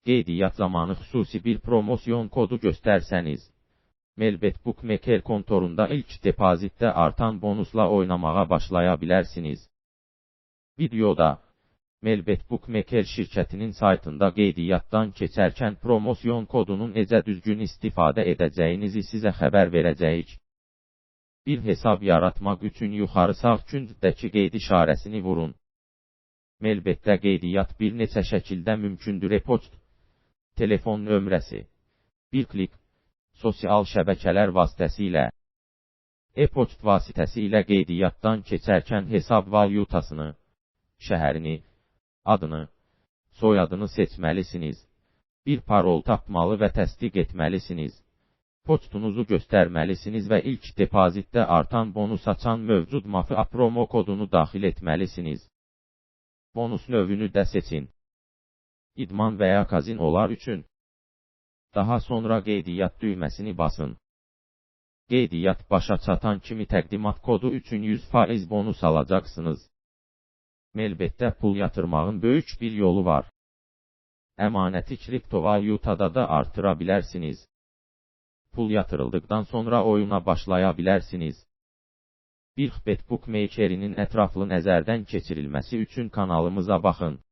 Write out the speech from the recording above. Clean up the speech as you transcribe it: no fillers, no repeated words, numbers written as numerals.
qeydiyyat zamanı xüsusi bir promosyon kodu göstərsəniz, Melbet Bookmaker kontorunda ilk depozitdə artan bonusla oynamağa başlaya bilərsiniz. Videoda, Melbet Bookmaker şirkətinin saytında qeydiyyatdan keçərkən promosyon kodunun necə düzgün istifadə edəcəyinizi sizə xəbər verəcəyik. Bir hesab yaratmaq üçün yuxarı sağ küncdəki qeyd işarəsini vurun. Melbetdə qeydiyyat bir neçə şəkildə mümkündür. E-poçt, telefon nömrəsi, bir klik, sosial şəbəkələr vasitəsilə. E-poçt vasitəsilə qeydiyyatdan keçərkən hesab valyutasını, şəhərini, adını, soyadını seçməlisiniz. Bir parol tapmalı və təsdiq etməlisiniz. Poçtunuzu göstərməlisiniz və ilk depozitdə artan bonus açan mövcud MAFA promo kodunu daxil etməlisiniz. Bonus növünü də seçin. İdman və ya kazinolar üçün. Daha sonra qeydiyyat düyməsini basın. Qeydiyyat başa çatan kimi təqdimat kodu üçün 100% bonus alacaqsınız. Melbetdə pul yatırmağın böyük bir yolu var. Əmanəti kriptovalyutada da artıra bilərsiniz. Pul yatırıldıqdan sonra oyuna başlaya bilərsiniz. Bir Bet Bookmaker'inin ətraflı nəzərdən keçirilməsi üçün kanalımıza baxın.